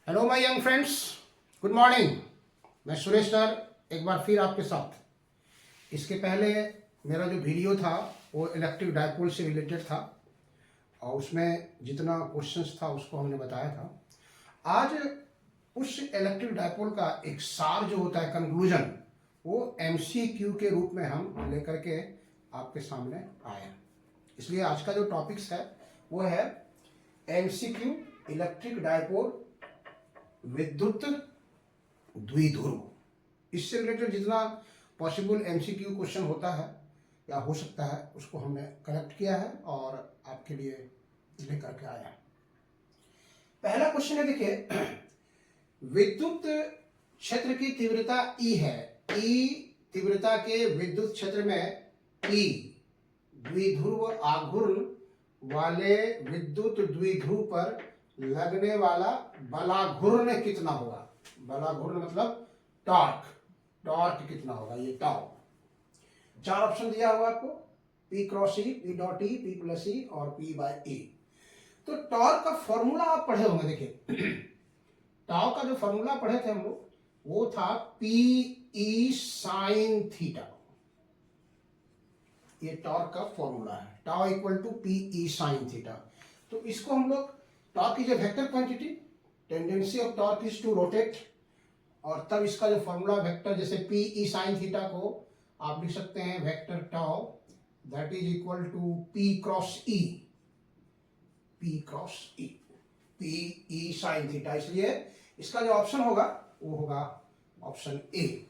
Hello my young friends, good morning. मैं Suresh sir एक बार फिर आपके साथ। इसके पहले मेरा जो वीडियो था वो इलेक्ट्रिक डायपोल से रिलेटेड था और उसमें जितना क्वेश्चंस था उसको हमने बताया था। आज उस इलेक्ट्रिक डायपोल का एक सार जो होता है, कंक्लूजन, वो एमसीक्यू के रूप में हम लेकर के आपके सामने आए। इसलिए आज का जो टॉपिक्स है वो है एमसीक्यू, इलेक्ट्रिक डायपोल, विद्युत द्विध्रुव। इससे रिलेटेड जितना पॉसिबल एमसीक्यू क्वेश्चन होता है या हो सकता है उसको हमने कलेक्ट किया है और आपके लिए लेकर के आया है। पहला क्वेश्चन है, देखिए, विद्युत क्षेत्र की तीव्रता ई है। ई तीव्रता के विद्युत क्षेत्र में ई द्विध्रुव आघूर्ण वाले विद्युत द्विध्रुव पर लगने वाला बलाघूर्ण कितना होगा। बलाघूर्ण मतलब टॉर्क। टॉर्क कितना होगा, ये टाउ। चार ऑप्शन दिया हुआ आपको, P cross E, P dot E, P plus E और P बाय ई। तो टॉर्क का फॉर्मूला आप पढ़े होंगे। देखिए, टाउ का जो फॉर्मूला पढ़े थे हम लोग वो था P ई साइन थीटा। ये टॉर्क का फॉर्मूला है, tau equal to P E sine theta. तो इसको हम लोग, torque is a vector quantity, tendency of torque is to rotate, और तब इसका जो फॉर्मूला वेक्टर, जैसे P ई साइन थीटा को आप लिख सकते हैं vector tau that is equal to P cross E. P cross E, P E sine theta. इसलिए इसका जो ऑप्शन होगा वो होगा ऑप्शन ए,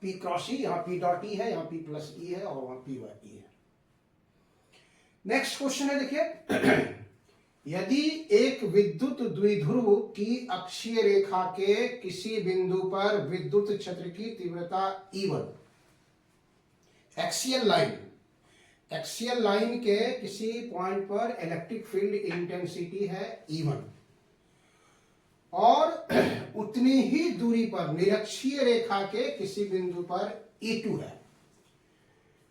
P क्रॉस ई। यहाँ P डॉट ई है, यहाँ P प्लस ई है और वहां P बाय ई है। नेक्स्ट क्वेश्चन है, देखिए, यदि एक विद्युत द्विध्रुव की अक्षीय रेखा के किसी बिंदु पर विद्युत क्षेत्र की तीव्रता E1, एक्सियल लाइन के किसी पॉइंट पर इलेक्ट्रिक फील्ड इंटेंसिटी है E1 और उतनी ही दूरी पर निरक्षीय रेखा के किसी बिंदु पर E2 है।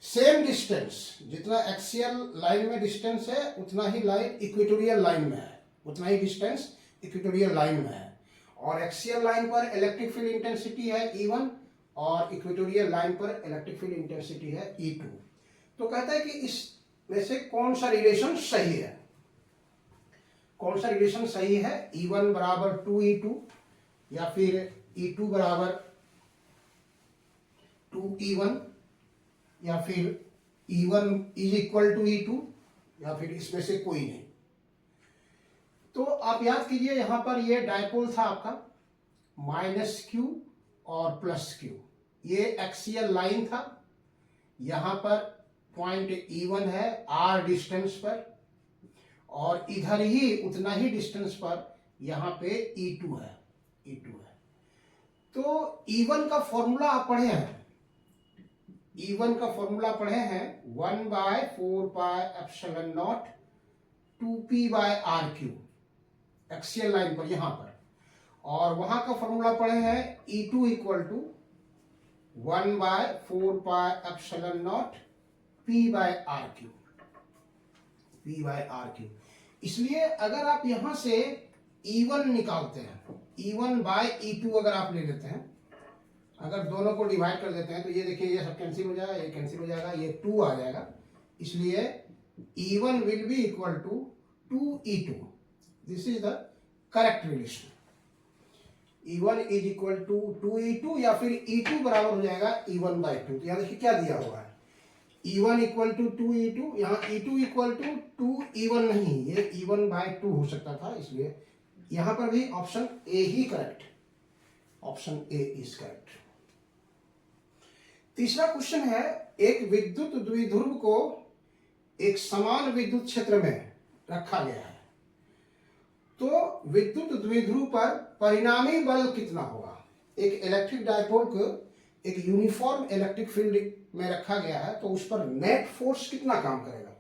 सेम डिस्टेंस, जितना एक्सियल लाइन में डिस्टेंस है उतना ही लाइन इक्वेटोरियल लाइन में है, उतना ही डिस्टेंस इक्वेटोरियल लाइन में है। और एक्सियल लाइन पर इलेक्ट्रिक फील्ड इंटेंसिटी है E1 और इक्वेटोरियल लाइन पर इलेक्ट्रिक फील्ड इंटेंसिटी है E2। तो कहता है कि इसमें से कौन सा रिलेशन सही है। कौन सा रिलेशन सही है, E1 बराबर 2E2 या फिर E2 बराबर 2E1 या फिर E1 is equal to E2 या फिर इसमें से कोई नहीं। तो आप याद कीजिए, यहां पर ये डायपोल था आपका -Q और +Q। ये एक्सियल लाइन था, यहां पर पॉइंट E1 है R डिस्टेंस पर, और इधर ही उतना ही डिस्टेंस पर यहां पे E2 है। तो E1 का फॉर्मूला आप पढ़े हैं, E1 का फॉर्मूला पढ़े हैं 1/4πε0 2p/r3 एक्सियल लाइन पर यहां पर। और वहां का फॉर्मूला पढ़े हैं E2 इक्वल टू 1/4πε0 p/r3। इसलिए अगर आप यहां से E1 निकालते हैं, E1 बाय E2 अगर आप ले लेते हैं, अगर दोनों को डिवाइड कर देते हैं तो ये देखिए, ये सब कैंसिल हो जाएगा, ये कैंसिल हो जाएगा, ये 2 आ जाएगा। इसलिए E1 will be equal to 2E2। This is the correct relation. E1 is equal to 2E2 या फिर E2 बराबर हो जाएगा E1 बाई 2। तो यहां देखिए क्या दिया हुआ है, E1 इक्वल टू 2E2, यहाँ E2 इक्वल टू 2E1 नहीं, ये E1 बाई 2 हो सकता था। इसलिए यहां पर भी option A he correct, option A is correct. तीसरा क्वेश्चन है, एक विद्युत द्विध्रुव को एक समान विद्युत क्षेत्र में रखा गया है, तो विद्युत द्विध्रुव पर परिणामी बल कितना होगा। एक इलेक्ट्रिक डायपोल को एक यूनिफॉर्म इलेक्ट्रिक फील्ड में रखा गया है, तो उस पर नेट फोर्स कितना काम करेगा।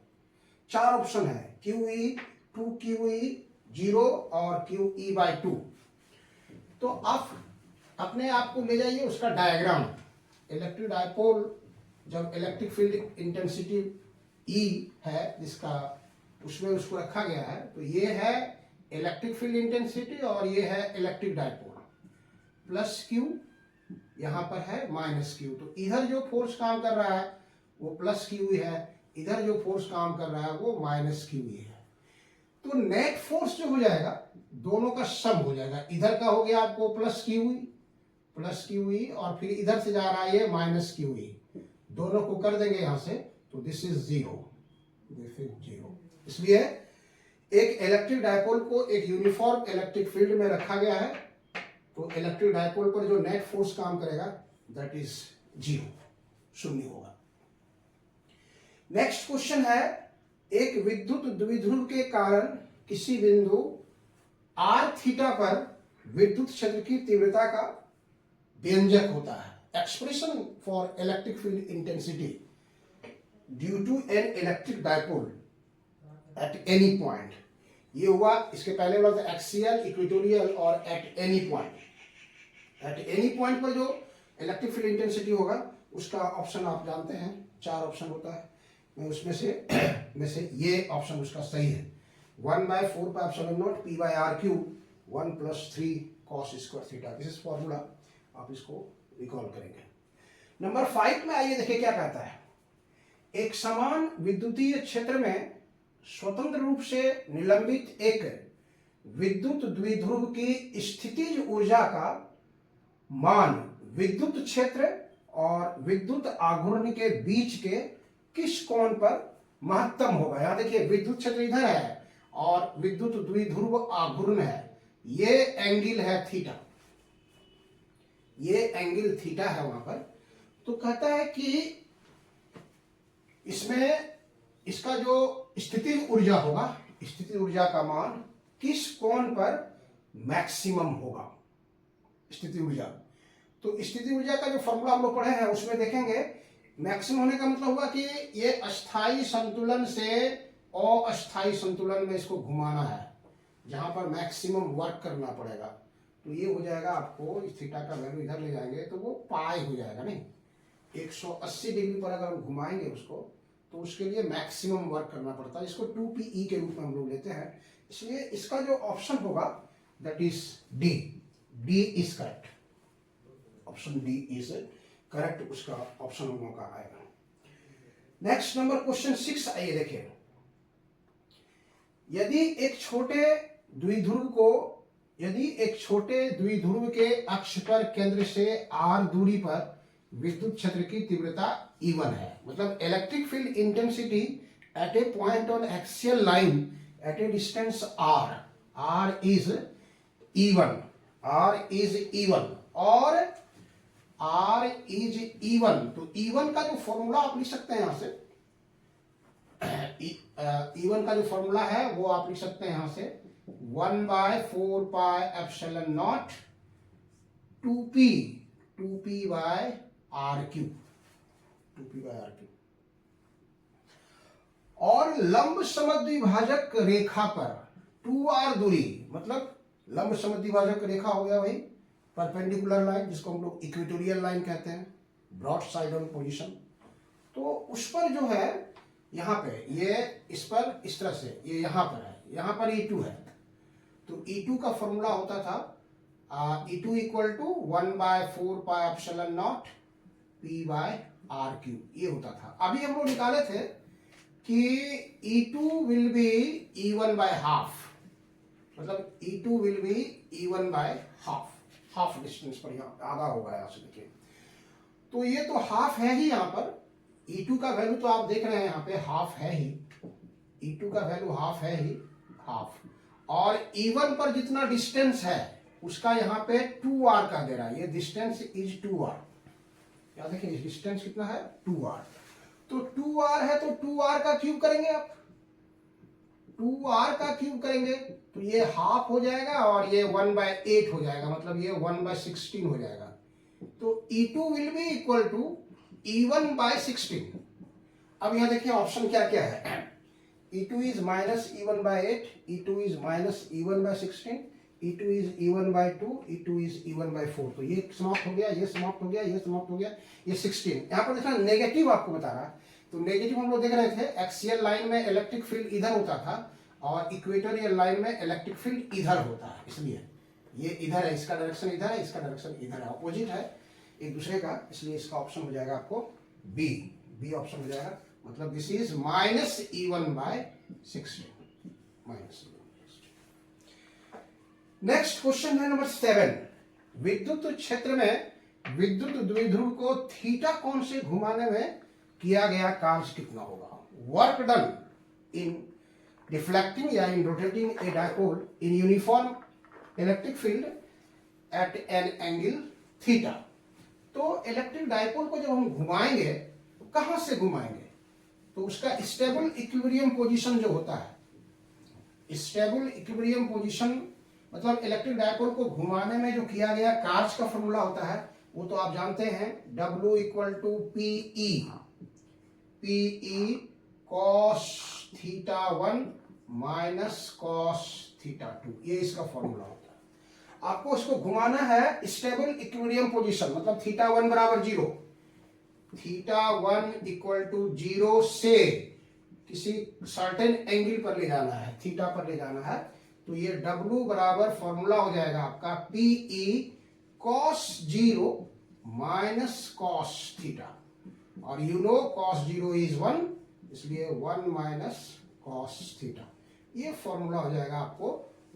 चार ऑप्शन है, QE, 2QE, 0 और QE बाई 2। तो आप अपने आप को ले जाइए उसका डायग्राम। इलेक्ट्रिक डायपोल जब इलेक्ट्रिक फील्ड इंटेंसिटी E है जिसका, उसमें उसको रखा गया है, तो ये है इलेक्ट्रिक फील्ड इंटेंसिटी और ये है इलेक्ट्रिक डाइपोल, प्लस क्यू, यहां पर है माइनस क्यू। तो इधर जो फोर्स काम कर रहा है वो प्लस क्यू है, इधर जो फोर्स काम कर रहा है वो माइनस क्यू है। तो नेट फोर्स जो हो जाएगा दोनों का सम हो जाएगा, इधर का हो गया आपको प्लस क्यू ई और फिर इधर से जा रहा है ये माइनस क्यू ई, दोनों को कर देंगे यहां से, तो दिस इज जीरो। इसलिए एक इलेक्ट्रिक डायपोल को एक यूनिफॉर्म इलेक्ट्रिक फील्ड में रखा गया है, तो इलेक्ट्रिक डायपोल पर जो नेट फोर्स काम करेगा दैट इज जीरो, शून्य होगा। नेक्स्ट क्वेश्चन है, एक विद्युत द्विध्रुव के कारण किसी बिंदु आर थीटा पर विद्युत क्षेत्र की तीव्रता का व्यंजक होता है। Expression for electric field intensity due to an electric dipole at any point. ये हुआ, इसके पहले वाला था एक्सियल, इक्वेटोरियल और at any point. At any point पर जो इलेक्ट्रिक फील्ड इंटेंसिटी होगा उसका ऑप्शन आप जानते हैं, 4 ऑप्शन होता है, मैं उसमें से ये ऑप्शन उसका सही है। 1/4πε0 P/R³ 1 + 3 cos square theta, this is formula, आप इसको रिकॉल करेंगे। नंबर 5 में आइए देखिए क्या कहता है। एक समान विद्युतीय क्षेत्र में स्वतंत्र रूप से निलंबित एक विद्युत द्विध्रुव की स्थितिज ऊर्जा का मान विद्युत क्षेत्र और विद्युत आघूर्ण के बीच के किस कोण पर महत्तम होगा। यहां देखिए विद्युत क्षेत्र इधर है और विद्युत द्विध्रुव आघूर्ण है, ये एंगल है थीटा, ये एंगल थीटा है वहां पर। तो कहता है कि इसमें इसका जो स्थितिज ऊर्जा होगा, स्थितिज ऊर्जा का मान किस कोण पर मैक्सिमम होगा, स्थितिज ऊर्जा। तो स्थितिज ऊर्जा का जो फॉर्मूला हम लोग पढ़े हैं उसमें देखेंगे, मैक्सिमम होने का मतलब हुआ कि ये अस्थाई संतुलन से अस्थाई संतुलन में इसको घुमाना है, जहां पर मैक्सिमम वर्क करना पड़ेगा। तो ये हो जाएगा आपको, इस थीटा का वैल्यू इधर ले जाएंगे तो वो पाई हो जाएगा, नहीं 180 डिग्री पर अगर हम घुमाएंगे उसको तो उसके लिए मैक्सिमम वर्क करना पड़ता है, इसको 2PE के रूप में हम लोग लेते हैं। इसलिए इसका जो ऑप्शन होगा that is D is correct, option D is correct, उसका ऑप्शन हम लोगों का आएगा। नेक्स्ट नंबर क्वेश्चन 6 आइए देखिए। यदि एक छोटे द्विध्रुव के अक्ष पर केंद्र से r दूरी पर विद्युत क्षेत्र की तीव्रता E1 है, मतलब electric field intensity at A point on axial line at A distance r is E1 और R इज E1। तो E1 का जो फॉर्मूला आप लिख सकते हैं यहां से, E1 का जो फॉर्मूला है वो आप लिख सकते हैं यहां से 1/4πε0 2p/r³। और लंब समद्विभाजक रेखा पर 2r दूरी, मतलब लंब समद्विभाजक रेखा हो गया भाई परपेंडिकुलर लाइन, जिसको हम लोग इक्वेटोरियल लाइन कहते हैं, ब्रॉड साइड ऑन पोजीशन। तो उस पर जो है यहां पे ये इस पर इस तरह से ये यहां पर है, यहां पर E2 है, तो E2 का फॉर्मूला होता था E2 = 1/4πε0 P/r³, ये होता था। अभी हम लोग निकाले थे कि E2 विल बी E1/½ मतलब E2 will be E1/½ half distance पर, यहाँ आधा होगा यहां से देखिए, तो ये तो हाफ है ही यहाँ पर। E2 का वैल्यू तो आप देख रहे हैं यहाँ पे हाफ है ही, E2 का वैल्यू हाफ है ही, हाफ। और E1 पर जितना डिस्टेंस है उसका यहाँ पे 2r का दे रहा है, ये डिस्टेंस इज 2r। क्या देखिए डिस्टेंस कितना है 2r, तो 2r है तो 2r का क्यूब करेंगे आप, 2r का क्यूब करेंगे तो ये हाफ हो जाएगा और ये 1/8 हो जाएगा, मतलब ये 1/16 हो जाएगा। तो E2 will be equal to E1/16। अब यहां देखिए ऑप्शन क्या क्या है, E2 is -E1/8, E2 is -E1/16, E2 is E1/2, E2 is E1/4। तो ये समाप्त हो गया, ये समाप्त हो गया, ये समाप्त हो गया, ये 16। यहाँ पर देखना नेगेटिव आपको बता रहा है, तो नेगेटिव हम लोग देख रहे थे एक्सियल लाइन में इलेक्ट्रिक फील्ड इधर होता था और इक्वेटोरियल लाइन में इलेक्ट्रिक फील्ड इधर होता है, इसलिए ये इधर है, इसका डायरेक्शन इधर है, इसका डायरेक्शन इधर है, ऑपोजिट है एक दूसरे का, इसलिए इसका ऑप्शन हो जाएगा आपको बी। बी ऑप्शन हो जाएगा, मतलब this is -E1/60 minus. Next question है नंबर 7। विद्युत क्षेत्र में विद्युत द्विध्रुव को थीटा कोण से घुमाने में किया गया कार्य कितना होगा? वर्क डन इन डिफ्लेक्टिंग या in rotating A dipole in uniform electric field at an angle theta. तो इलेक्ट्रिक डायपोल को जब हम घुमाएंगे तो कहां से घुमाएंगे? तो उसका स्टेबल इक्विलिब्रियम पोजीशन जो होता है, स्टेबल इक्विलिब्रियम पोजीशन मतलब इलेक्ट्रिक डायपोल को घुमाने में जो किया गया कार्य का फॉर्मूला होता है वो तो आप जानते हैं, W = PE cos θ1 minus cos θ2, ये इसका फॉर्मूला होता है। आपको इसको घुमाना है स्टेबल इक्विलिब्रियम पोजीशन, मतलब θ1 बराबर 0, θ1 = 0 से किसी सर्टेन एंगल पर ले जाना है, थीटा पर ले जाना है, तो ये W बराबर फॉर्मूला हो जाएगा आपका PE cos 0 minus cos theta, और यू नो cos 0 इज 1, इसलिए 1 माइनस cos थीटा। ये फॉर्मूला हो जाएगा आपको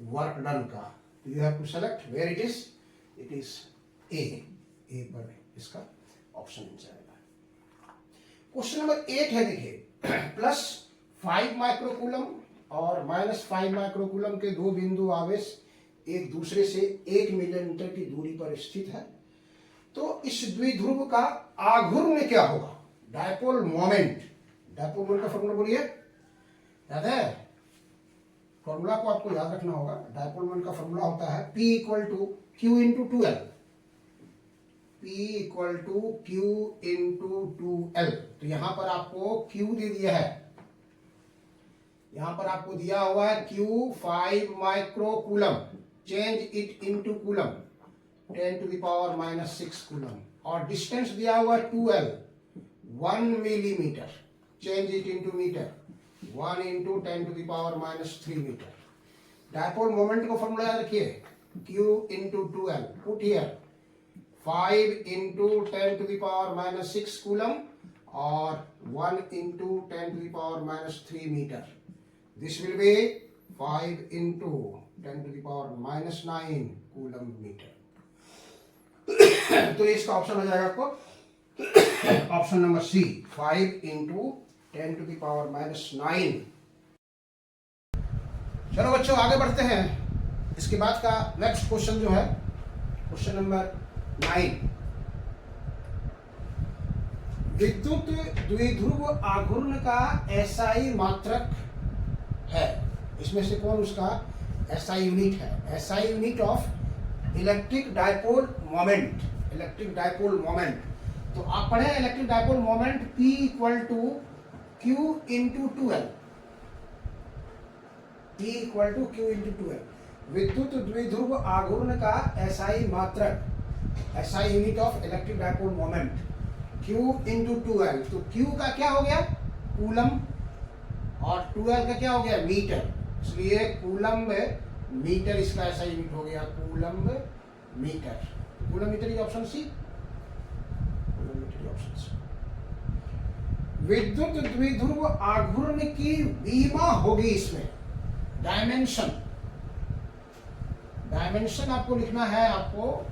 वर्क डन का। तो you have to select where it is A पर इसका ऑप्शन जाएगा। क्वेश्चन नंबर 8 है, देखिए +5 माइक्रोकूलम और -5 माइक्रोकूलम के दो बिंदु आवेश एक दूसरे से 1 मिलीमीटर की दूरी पर स्थित है। तो इस द्विध्रुव का आघूर्ण क्या होगा? Dipole moment. डायपोल मोमेंट का फॉर्मूला बोलिए, याद है? फॉर्मूला को आपको याद रखना होगा। डायपोल मोमेंट का फॉर्मूला होता है P = Q × 2L। P = Q × 2L। तो यहां पर आपको Q दे दिया है, यहां पर आपको दिया हुआ है Q 5 microcoulomb, change it into coulomb 10⁻⁻6 coulomb, और डिस्टेंस दिया हुआ है 2L 1 millimetre, change it into metre 1 × 10⁻³ metre. Dipole moment को फॉर्मूला याद रखिए, Q × 2L, put here 5 × 10⁻⁻6 coulomb और 1 × 10⁻³ metre. This will be 5 × 10⁻⁹ coulomb metre. तो इसका ऑप्शन हो जाएगा आपको ऑप्शन नंबर सी, 5 × 10⁻⁹। चलो बच्चों आगे बढ़ते हैं। इसके बाद का नेक्स्ट क्वेश्चन जो है क्वेश्चन नंबर 9। विद्युत द्विध्रुव आघूर्ण का SI मात्रक है, इसमें से कौन उसका SI यूनिट है? SI unit of electric dipole moment. Electric dipole moment, तो आप पढ़े electric dipole moment P = Q × 2L। P = Q × 2L। विद्युत द्विध्रुव आघूर्ण का SI मात्रक, SI unit of electric dipole moment Q × 2L। तो Q का क्या हो गया? कूलम, और 2L का क्या हो गया? मीटर, इसलिए कूलम्ब मीटर इसका ऐसा यूनिट हो गया, coulomb metre. Coulomb metre option C, coulomb metre option C. विद्युत द्विध्रुव आघूर्ण की बीमा होगी, इसमें डायमेंशन, डायमेंशन आपको लिखना है, आपको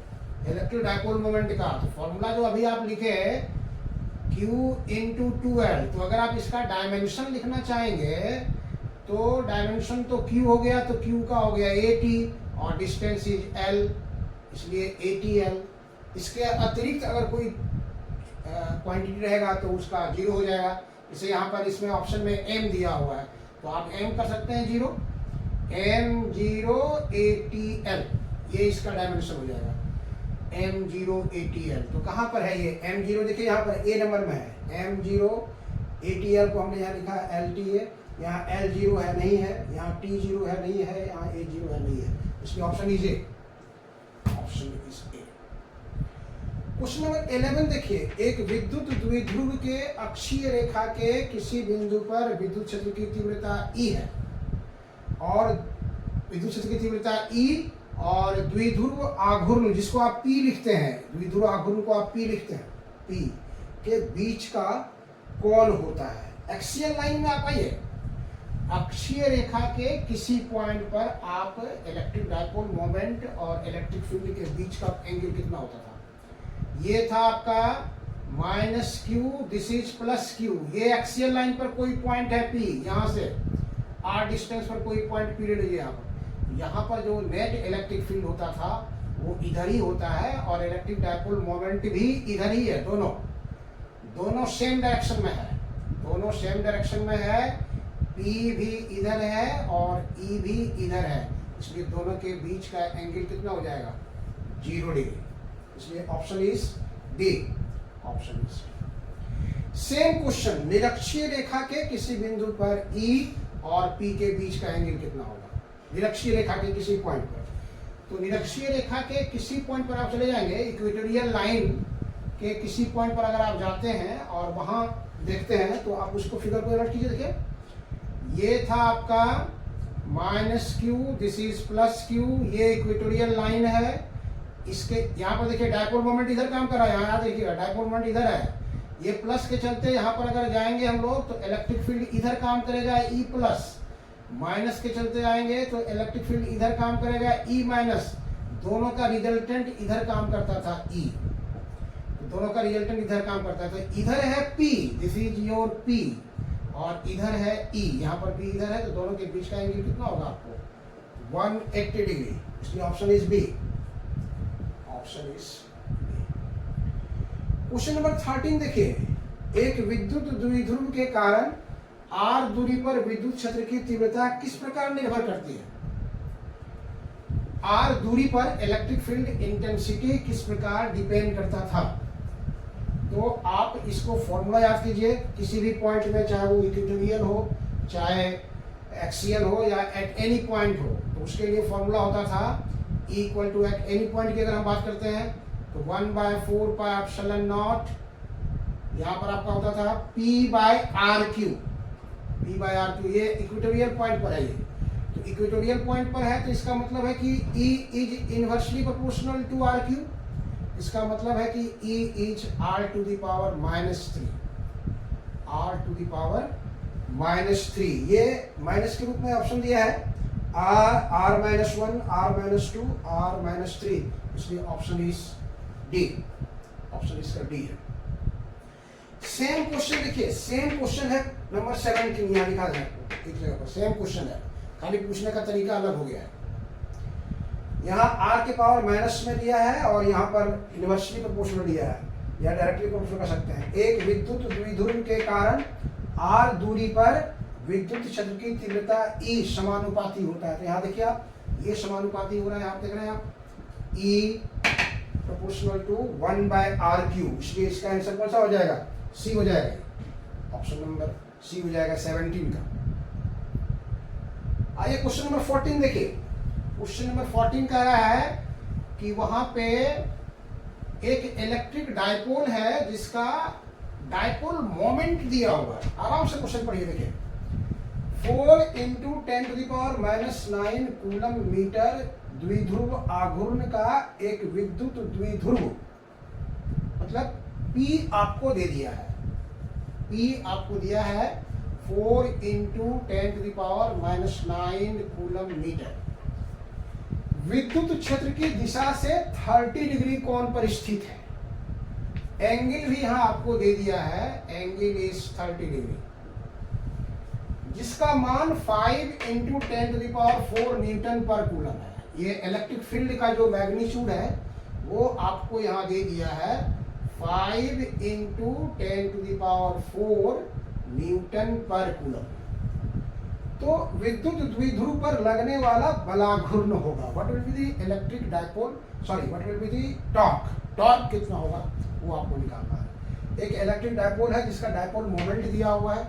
इलेक्ट्रिक डायपोल मोमेंट का। तो फॉर्मूला जो अभी आप लिखे Q × 2L, तो अगर आप इसका डायमेंशन लिखना चाहेंगे तो डायमेंशन तो Q हो गया, तो Q का हो गया 80 और डिस्टेंस इज L, इसलिए 80L। इसके अतिरिक्त अगर कोई क्वांटिटी रहेगा तो उसका 0 हो जाएगा। इसे यहाँ पर इसमें ऑप्शन में M दिया हुआ है, तो आप M कर सकते हैं 0, M0 80L, ये इसका डायमेंशन हो जाएगा M0 80L। तो कहाँ पर है ये M0? देखिए यहाँ पर A नंबर में है M0 80L को हमने यहाँ लिखा है LTA, यहाँ L0 है नहीं है, यहाँ T0 है नहीं है, यहाँ A0 है नहीं है, इसलिए option is a, option is a. Question number 11 देखिए, एक विद्युत द्विध्रुव के अक्षीय रेखा के किसी बिंदु पर विद्युत क्षेत्र की तीव्रता E है। और विद्युत क्षेत्र की तीव्रता ई, और द्विध्रुव आघूर्ण जिसको आप पी लिखते हैं, द्विध्रुव आघूर्ण को आप पी लिखते हैं, पी के बीच का कोण होता है। एक्सियल लाइन में आप आइए, अक्षीय रेखा के किसी पॉइंट पर आप इलेक्ट्रिक डायपोल मोमेंट और इलेक्ट्रिक फील्ड के बीच का एंगल कितना होता था? ये था आपका minus Q, this is plus Q. ये एक्सियल लाइन पर कोई पॉइंट है पी, यहां से आर डिस्टेंस पर कोई पॉइंट पी ले लीजिए। यहाँ पर जो नेट इलेक्ट्रिक फील्ड होता था वो इधर ही होता है, और इलेक्ट्रिक डायपोल मोमेंट भी इधर ही है। दोनों सेम डायरेक्शन में है, दोनों सेम डायरेक्शन में है। P भी इधर है और E भी इधर है, इसलिए दोनों के बीच का एंगल कितना हो जाएगा? 0 डिग्री। इसलिए option is D, option is. Same question, निरक्षीय रेखा के किसी बिंदु पर E और P के बीच का एंगल कितना होगा? निरक्षीय रेखा के किसी पॉइंट पर, तो निरक्षीय रेखा के किसी पॉइंट पर आप चले जाएंगे, इक्वेटोरियल लाइन के किसी पॉइंट पर अगर आप जाते हैं और वहां देखते हैं तो आप उसको फिगर को अलर्ट कीजिए। देखिए ये था आपका minus Q, this is plus Q, ये इक्वेटोरियल लाइन है। इसके यहाँ पर देखिए डायपोल मोमेंट इधर काम कर रहा है, यहाँ देखिएगा डायपोल मोमेंट इधर है। ये प्लस के चलते यहाँ पर अगर जाएंगे हम लोग तो इलेक्ट्रिक फील्ड इधर काम करेगा ई प्लस, माइनस के चलते आएंगे तो इलेक्ट्रिक फील्ड इधर काम करेगा ई माइनस। दोनों का रिजल्टेंट इधर काम करता था ई, दोनों का रिजल्टेंट इधर काम करता है। तो इधर है P, this is your P, और इधर है E, यहाँ पर P इधर है, तो दोनों के बीच का एंगल कितना होगा आपको? 180 डिग्री। इसलिए option is B, option is B. Question number 13 देखिए, एक विद्युत द्विध्रुव के कारण r दूरी पर विद्युत क्षेत्र की तीव्रता किस प्रकार निर्भर करती है? r दूरी पर इलेक्ट्रिक फील्ड इंटेंसिटी किस प्रकार डिपेंड करता था? तो आप इसको फॉर्मूला याद कीजिए, किसी भी पॉइंट में, चाहे वो इक्वेटोरियल हो, चाहे एक्सियल हो, या एट एनी पॉइंट हो, तो उसके लिए फॉर्मूला होता था E equal to, at any point की अगर हम बात करते हैं तो 1/4 पाई एप्सिलॉन नॉट, यहाँ पर आपका होता था P/RQ, P/RQ। ये इक्वेटोरियल पॉइंट पर है, ये तो इक्वेटोरियल पॉइंट पर है, तो इसका मतलब है कि E is inversely proportional to RQ। इसका मतलब है कि E is R to the power -3, R to the power -3। ये माइनस के रूप में ऑप्शन दिया है, R-1, R-2, R-3, इसलिए ऑप्शन इज डी, ऑप्शन इसका डी है। सेम क्वेश्चन देखिए, सेम क्वेश्चन है नंबर 17, यहाँ लिखा है एक जगह पर, सेम क्वेश्चन है, खाली पूछने का तरीका अलग हो गया है। यहाँ r के पावर माइनस में दिया है और यहाँ पर इनवर्सली प्रोपोर्शनल दिया है, या डायरेक्टली प्रोपोर्शनल कर सकते हैं। एक विद्युत द्विध्रुव के कारण r दूरी पर विद्युत क्षेत्र की तीव्रता E समानुपाती होता है। तो यहाँ देखिए आप, ये समानुपाती हो रहा है, आप देख रहे हैं आप, E प्रोपोर्शनल टू 1/RQ, इसलिए इसका आंसर कौन सा हो जाएगा? सी हो जाएगा, ऑप्शन नंबर सी हो जाएगा 17 का। आइए क्वेश्चन नंबर 14 देखिए। क्वेश्चन नंबर 14 कह रहा है कि वहां पे एक इलेक्ट्रिक डायपोल है जिसका डायपोल मोमेंट दिया हुआ है। आराम से क्वेश्चन पढ़िए, देखिए 4 × 10⁻⁹ कूलम मीटर द्विध्रुव आघूर्ण का एक विद्युत द्विध्रुव, मतलब P आपको दे दिया है, P आपको दिया है 4 × 10⁻⁹ कूलम मीटर, विद्युत क्षेत्र की दिशा से 30 डिग्री कोण पर स्थित है। एंगल भी यहां आपको दे दिया है, एंगल इज 30 डिग्री, जिसका मान 5 × 10⁴ न्यूटन पर कूलम है। ये इलेक्ट्रिक फील्ड का जो मैग्नीट्यूड है वो आपको यहाँ दे दिया है 5 × 10⁴ न्यूटन पर कूलम। तो विद्युत द्विध्रुव पर लगने वाला बलाघूर्ण होगा, what will be the electric dipole, sorry what will be the torque, torque कितना होगा वो आपको निकालना है। एक इलेक्ट्रिक डायपोल है जिसका डायपोल मोमेंट दिया हुआ है,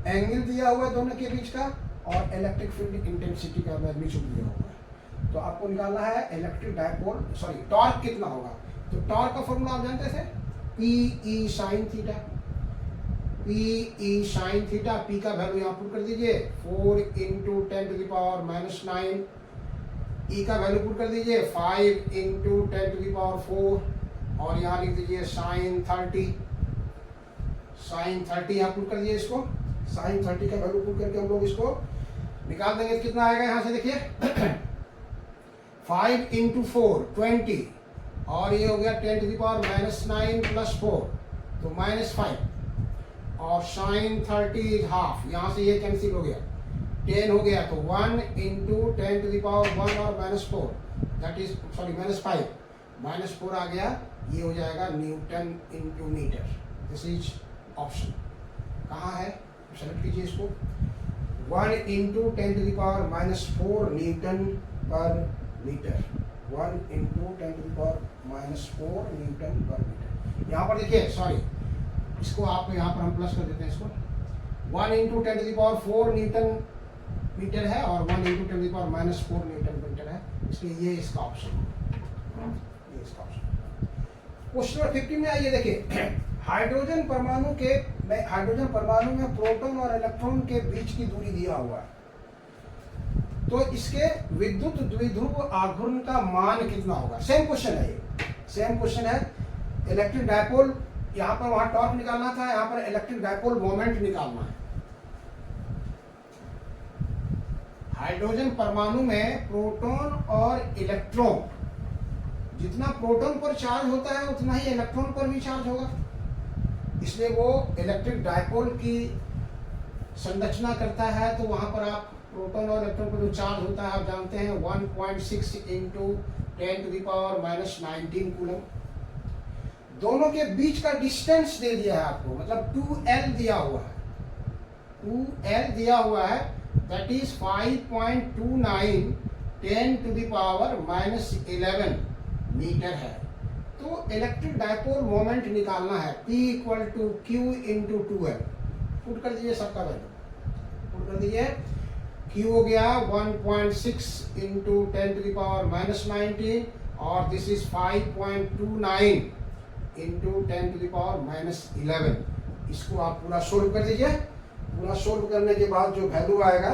एंगल दिया हुआ है दोनों के बीच का, और इलेक्ट्रिक फील्ड इंटेंसिटी का मैग्नीट्यूड दिया हुआ है। तो आपको निकालना है इलेक्ट्रिक डायपोल, सॉरी टॉर्क कितना होगा। तो टॉर्क का फॉर्मूला आप जानते थे, PE sin थीटा, P E sine theta, P का वैल्यू यहाँ पुट कर दीजिए 4 into 10 to the power minus 9, E का वैल्यू पुट कर दीजिए 5 इंटू 10 टू द पावर 4, और यहाँ लिख दीजिए साइन 30, साइन 30 यहाँ पुट कर दीजिए इसको, साइन 30 का वैल्यू पुट करके हम लोग इसको निकाल देंगे। कितना आएगा यहाँ से देखिए 5 इंटू 4 20, और ये हो गया 10 to the power minus 9 plus 4 तो माइनस 5, और साइन 30 इज हाफ, यहाँ से ये कैंसिल हो गया 10 हो गया तो 1 इंटू 10 टू द पावर 1 और minus 4 that is sorry minus 5, minus 4 आ गया, ये हो जाएगा newton into metre. This is option. कहाँ है, सेलेक्ट कीजिए इसको। 1 into 10 to the power minus 4 newton per metre, 1 into 10 to the power minus 4 newton per metre. यहाँ पर देखिए सॉरी, इसको आप यहाँ पर हम प्लस कर देते हैं इसको, 1 into 10 to the power 4 newton metre है और 1 into 10 to the power minus 4 newton metre है, इसलिए ये इसका ऑप्शन, ये इसका ऑप्शन। क्वेश्चन नंबर 50 में आइए देखिए, हाइड्रोजन परमाणु में प्रोटॉन और इलेक्ट्रॉन के बीच की दूरी दिया हुआ है, तो इसके विद्युत द्विध्रुव आघूर्ण का मान कितना होगा। सेम क्वेश्चन है, ये सेम क्वेश्चन है। इलेक्ट्रिक डायपोल, यहाँ पर वहां टॉर्क निकालना था, यहाँ पर इलेक्ट्रिक डायपोल मोमेंट निकालना है। हाइड्रोजन परमाणु में प्रोटॉन और इलेक्ट्रॉन, जितना प्रोटॉन पर चार्ज होता है उतना ही इलेक्ट्रॉन पर भी चार्ज होगा, इसलिए वो इलेक्ट्रिक डायपोल की संरचना करता है। तो वहां पर आप प्रोटॉन और इलेक्ट्रॉन पर जो चार्ज होता है आप जानते हैं 1.6 into 10 to the power minus 19 coulomb. दोनों के बीच का डिस्टेंस दे दिया है आपको, मतलब 2L दिया हुआ है, 2L दिया हुआ है, that is 5.29 10 to the power minus 11 metre है। तो इलेक्ट्रिक डायपोल मोमेंट निकालना है, P equal to Q into 2L। Put कर दीजिए सबका वैल्यू, पुट कर दीजिए। Q हो गया 1.6 into 10 to the power minus 19, और this is 5.29 into 10 to the power minus 11। इसको आप पूरा सोल्व कर दीजिए। पूरा सोल्व करने के बाद जो वैल्यू आएगा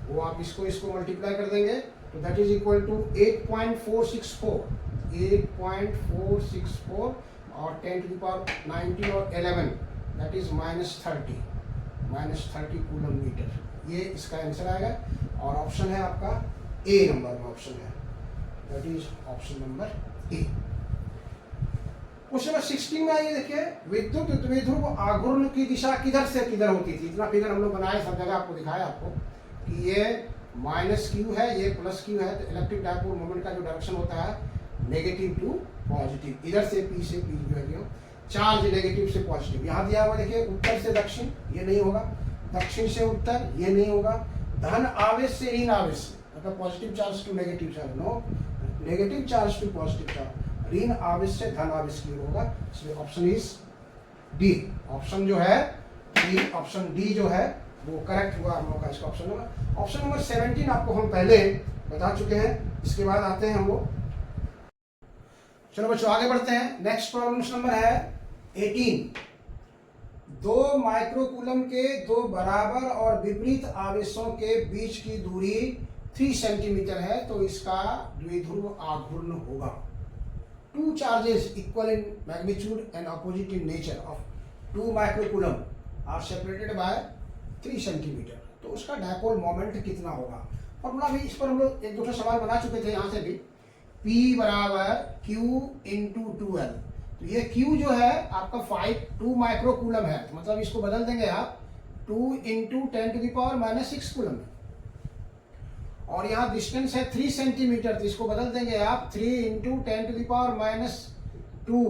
वो आप इसको मल्टीप्लाई कर देंगे, तो दैट इज इक्वल टू 8.464, 8.464 और 10 टू द पावर 90 और 11 दैट इज -30 कूलम मीटर। ये इसका आंसर आएगा, और ऑप्शन है आपका ए नंबर में ऑप्शन है, that is option number A. Question number 16 में आइए देखिए, विद्युत द्विध्रुव आघूर्ण की दिशा किधर से किधर होती थी। इतना फिगर हम लोग बनाए, सब जगह आपको दिखाया आपको कि ये माइनस Q है, ये प्लस Q है, तो इलेक्ट्रिक डायपोल मोमेंट का जो डायरेक्शन होता है नेगेटिव टू पॉजिटिव, इधर से P से P जो है चार्ज नेगेटिव से पॉजिटिव। यहाँ दिया हुआ देखिए, उत्तर से दक्षिण ये नहीं होगा, दक्षिण से उत्तर ये नहीं होगा, धन आवेश से ऋण आवेश से, मतलब positive charge to negative charge, no negative charge to positive charge, ऋण आवेश से धन आवेश की ओर होगा, इसलिए ऑप्शन इज डी। ऑप्शन जो है डी, ऑप्शन डी जो है वो करेक्ट हुआ हम लोग का इसका ऑप्शन नंबर। ऑप्शन नंबर 17 आपको हम पहले बता चुके हैं। इसके बाद आते हैं हम लोग, चलो बच्चों आगे बढ़ते हैं। नेक्स्ट प्रॉब्लम नंबर है 18। 2 माइक्रोकूलम के 2 बराबर और विपरीत आवेशों के बीच की दूरी 3 सेंटीमीटर है, तो इसका द्विध्रुव आघूर्ण होगा। 2 charges equal in magnitude and opposite in nature of 2 microcoulomb are separated by 3 centimetre, तो उसका डायपोल मोमेंट कितना होगा। फॉर्मूला भी इस पर हम लोग एक दूसरा सवाल बना चुके थे यहाँ से भी, P बराबर Q इंटू 2L। तो ये Q जो है आपका 2 माइक्रोकूलम है, तो मतलब इसको बदल देंगे आप 2 into 10 to the power minus 6 coulomb, और यहाँ डिस्टेंस है 3 सेंटीमीटर, तो इसको बदल देंगे आप 3 into 10 to the power minus 2,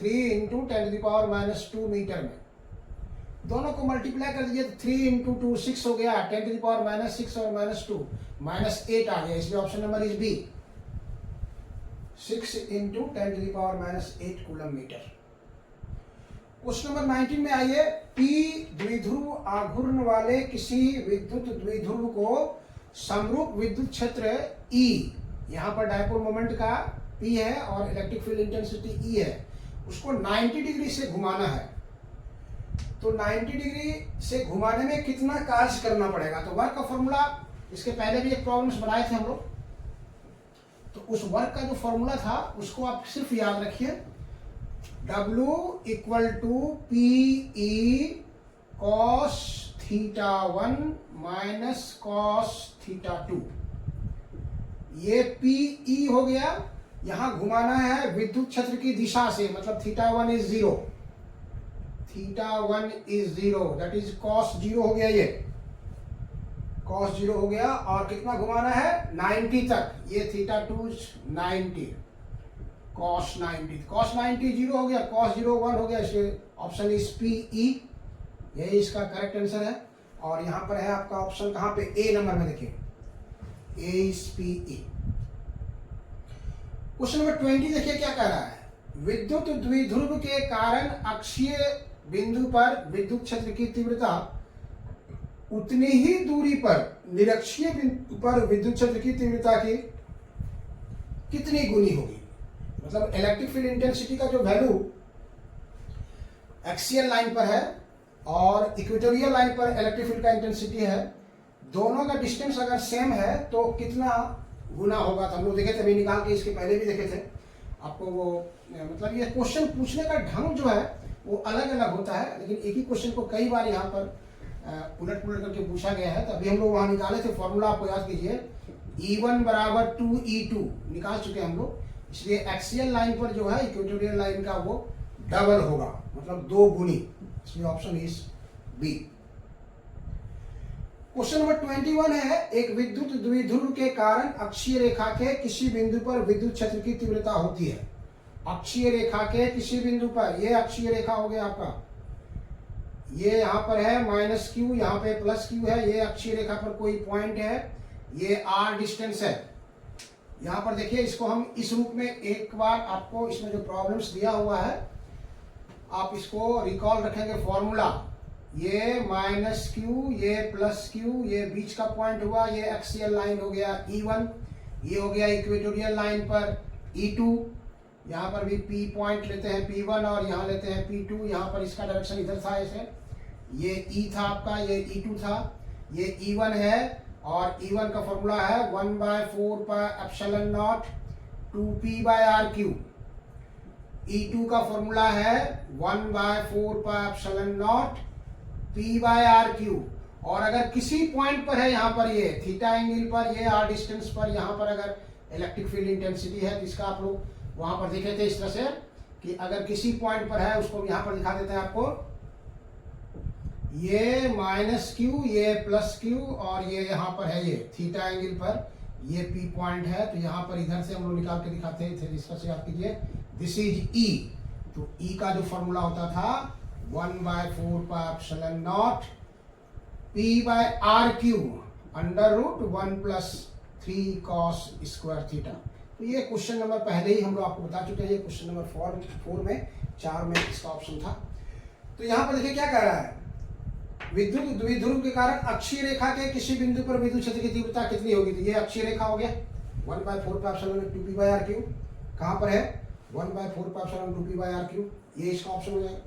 3 into 10 to the power minus 2 metre में। दोनों को मल्टीप्लाई कर दीजिए, तो 3 इंटू 2 6 हो गया, 10 टू द पावर माइनस 6 और माइनस 2 -8 आ गया, इसलिए option number is B, 6 into 10 to the power minus 8 coulomb metre. Question number 19 में आइए, P द्विध्रुव आघूर्ण वाले किसी विद्युत द्विध्रुव को समरूप विद्युत क्षेत्र E, यहाँ पर डायपोल मोमेंट का P है और इलेक्ट्रिक फील्ड इंटेंसिटी E है, उसको 90 डिग्री से घुमाना है। तो 90 डिग्री से घुमाने में कितना कार्य करना पड़ेगा। तो वर्क का फॉर्मूला इसके पहले भी एक प्रॉब्लम्स बनाए थे हम लोग, तो उस वर्क का जो फॉर्मूला था उसको आप सिर्फ याद रखिए, W equal to P E cos theta 1 minus cos theta 2। ये पी ई हो गया, यहां घुमाना है विद्युत क्षेत्र की दिशा से, मतलब theta 1 is 0, theta 1 is 0, that is cos 0 हो गया, ये कॉस 0 हो गया। और कितना घुमाना है 90 तक, ये थीटा 2 90, कॉस 90, कॉस 90 0 हो गया, कॉस 0 1 हो गया, इसलिए ऑप्शन इज पी ई, यही इसका करेक्ट आंसर है। और यहां पर है आपका ऑप्शन कहां पे, ए नंबर में देखिए, A is P E. Question number 20 देखिए क्या कह रहा है, विद्युत द्विध्रुव के कारण अक्षीय बिंदु पर विद्युत क्षेत्र की तीव्रता उतनी ही दूरी पर निरक्षीय बिंदु पर विद्युत क्षेत्र की तीव्रता की कितनी गुनी होगी। मतलब इलेक्ट्रिक फील्ड इंटेंसिटी का जो वैल्यू एक्सियल लाइन पर है और इक्वेटोरियल लाइन पर इलेक्ट्रिक फील्ड का इंटेंसिटी है, दोनों का डिस्टेंस अगर सेम है तो कितना गुना होगा। तो हम लोग देखे थे, अभी निकाल के इसके पहले भी देखे थे आपको। वो मतलब ये क्वेश्चन पूछने का ढंग जो है वो अलग अलग होता है, लेकिन एक ही क्वेश्चन को कई बार यहाँ पर उलट पुलट करके पूछा गया है। तभी हम लोग वहां निकाले थे फॉर्मूला, आपको याद कीजिए, E1 बराबर 2E2 निकाल चुके हैं हम लोग। इसलिए एक्सियल लाइन पर जो है इक्वेटोरियल लाइन का वो डबल होगा, मतलब 2 गुनी, इसलिए option is B. Question number 21 है, एक विद्युत द्विध्रुव के कारण अक्षीय रेखा के किसी बिंदु पर विद्युत क्षेत्र की तीव्रता होती है। अक्षीय रेखा के किसी बिंदु पर, ये अक्षीय रेखा हो गया आपका, ये यहाँ पर है माइनस क्यू, यहाँ पे प्लस क्यू है, ये अक्षीय रेखा पर कोई पॉइंट है, ये आर डिस्टेंस है। यहाँ पर देखिए, इसको हम इस रूप में एक बार आपको इसमें जो प्रॉब्लम्स दिया हुआ है आप इसको रिकॉल रखेंगे फॉर्मूला, ये माइनस क्यू, ये प्लस क्यू, ये बीच का पॉइंट हुआ, ये एक्सियल लाइन हो गया E1, ये हो गया इक्वेटोरियल लाइन पर E2, यहाँ पर भी P पॉइंट लेते हैं P1 और यहाँ लेते हैं P2, यहाँ पर इसका डायरेक्शन इधर था, ऐसे ये E था आपका, ये E2 था, ये E1 है, और E1 का फॉर्मूला है 1/4πε0 2p/r3। E2 का फॉर्मूला है 1/4πε0 p/r3। और अगर किसी पॉइंट पर है, यहाँ पर ये थीटा एंगल पर, ये r डिस्टेंस पर, यहाँ पर अगर इलेक्ट्रिक फील्ड इंटेंसिटी है, तो इसका आप लोग वहां पर देखे थे इस तरह से कि अगर किसी पॉइंट पर है उसको यहाँ पर दिखा देते हैं आपको, ये माइनस क्यू, ये प्लस क्यू, और ये यहाँ पर है ये थीटा एंगल पर, ये P पॉइंट है। तो यहाँ पर इधर से हम लोग निकाल के दिखाते थे, इसका से याद कीजिए, दिस इज E। तो E का जो फॉर्मूला होता था 1/4πε0 p/r3 √1 + 3 cos स्क्वायर थीटा। तो ये क्वेश्चन नंबर पहले ही हम लोग आपको बता चुके हैं, ये क्वेश्चन नंबर 4 में 4 में इसका ऑप्शन था। तो यहाँ पर देखिए क्या कह रहा है, विद्युत द्विध्रुव के कारण अक्षीय रेखा के किसी बिंदु पर विद्युत क्षेत्र की तीव्रता कितनी होगी। तो ये अक्षीय रेखा हो गया 1/4πε0 2p/r3, कहाँ पर है 1/4πε0 2p/r3, ये इसका ऑप्शन हो जाएगा।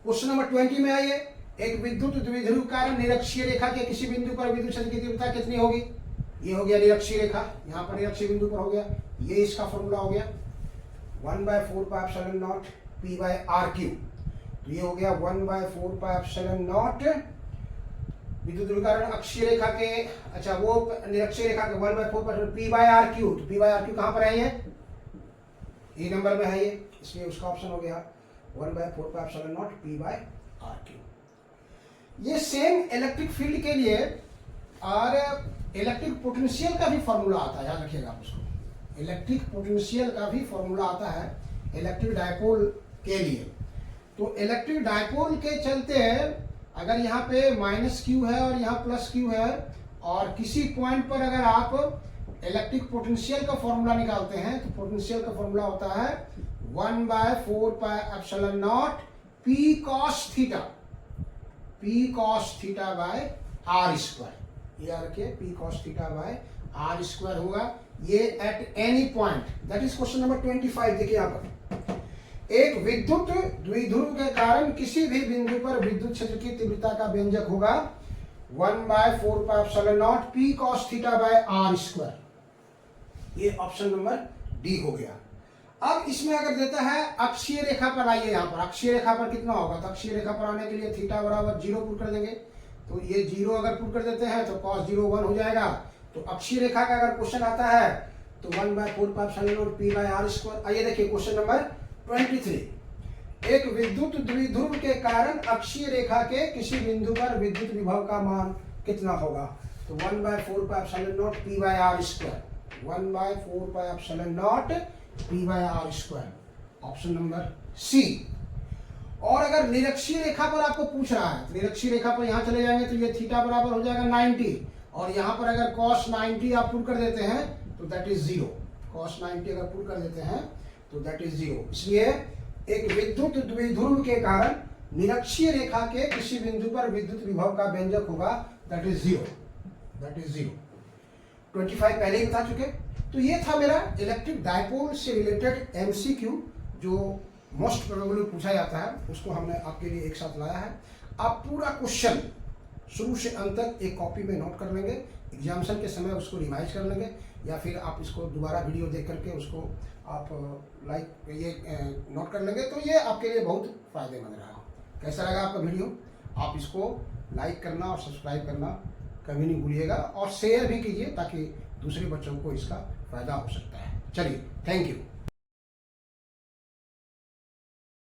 क्वेश्चन नंबर 20 में आइए, एक विद्युत द्विध्रुव कारण निरक्षीय रेखा के किसी बिंदु पर विद्युत क्षेत्र की तीव्रता कितनी होगी। ये हो गया निरक्षीय रेखा, यहाँ पर निरक्षीय बिंदु पर हो गया, ये इसका फॉर्मूला हो गया 1/4πε0 p/r3। तो ये हो गया 1/4πε0 विद्युत ध्रुव कारण अक्षीय रेखा के, अच्छा वो निरक्षीय रेखा के 1/4π p/r3। तो p/r3 कहाँ पर है, ये ए नंबर में है ये, इसलिए उसका ऑप्शन हो गया 1/4πε0 p/r3। ये सेम इलेक्ट्रिक फील्ड के लिए और इलेक्ट्रिक पोटेंशियल का भी फॉर्मूला आता है, याद रखिएगा आप उसको। इलेक्ट्रिक पोटेंशियल का भी फॉर्मूला आता है इलेक्ट्रिक डायपोल के लिए। तो इलेक्ट्रिक डायपोल के चलते अगर यहाँ पे माइनस क्यू है और यहाँ प्लस क्यू है, और किसी पॉइंट पर अगर आप इलेक्ट्रिक पोटेंशियल का फॉर्मूला निकालते हैं, तो पोटेंशियल का फॉर्मूला होता है 1/4πε0 p cos theta, p cos θ/r²। ये याद रखिए, p cos θ/r² होगा, ये eight any point. That is question number 25। देखिए यहाँ पर एक विद्युत द्विध्रुव के कारण किसी भी बिंदु पर विद्युत क्षेत्र की तीव्रता का व्यंजक होगा 1/4πε0 P cos θ/r²। ये ऑप्शन नंबर डी हो गया। अब इसमें अगर देता है अक्षीय रेखा पर आइए, यहां पर अक्षीय रेखा पर कितना होगा, तो अक्षीय रेखा पर आने के लिए थीटा बराबर 0 पुट कर देंगे। तो ये 0 अगर पुट कर देते हैं तो cos 0 1 हो जाएगा। तो अक्षीय रेखा का अगर क्वेश्चन आता है तो 1/4πε0 P/r²। आइए देखिए क्वेश्चन नंबर 23। एक विद्युत द्विध्रुव के कारण अक्षीय रेखा के किसी बिंदु पर विद्युत विभव का मान कितना होगा, तो 1/4πε0 P/r²। 1/4πε0 P/r², option number C. और अगर निरक्षीय रेखा पर आपको पूछ रहा है तो निरक्षीय रेखा पर यहां चले जाएंगे तो ये थीटा बराबर हो जाएगा 90, और यहां पर अगर cos 90 आप पुट कर देते हैं तो दैट इज 0। cos 90 अगर पुट कर देते हैं तो दैट इज 0। इसलिए एक विद्युत द्विध्रुव के कारण निरक्षीय रेखा के किसी बिंदु पर विद्युत विभव का व्यंजक होगा दैट इज 0। That is 0। 25 पहले ही बता चुके। तो ये था मेरा इलेक्ट्रिक डायपोल से रिलेटेड एमसीक्यू जो मोस्ट प्रोबेबली पूछा जाता है, उसको हमने आपके लिए एक साथ लाया है। आप पूरा क्वेश्चन शुरू से अंत तक एक कॉपी में नोट कर लेंगे, एग्जामिनेशन के समय उसको रिवाइज कर लेंगे, या फिर आप इसको दोबारा वीडियो देख करके उसको आप नोट कर लेंगे, तो ये आपके लिए बहुत फायदेमंद रहा। कैसा लगा आपका वीडियो? आप इसको लाइक करना और सब्सक्राइब करना कभी नहीं भूलिएगा, और शेयर भी कीजिए ताकि दूसरे बच्चों को इसका फायदा हो सकता है। चलिए, थैंक यू।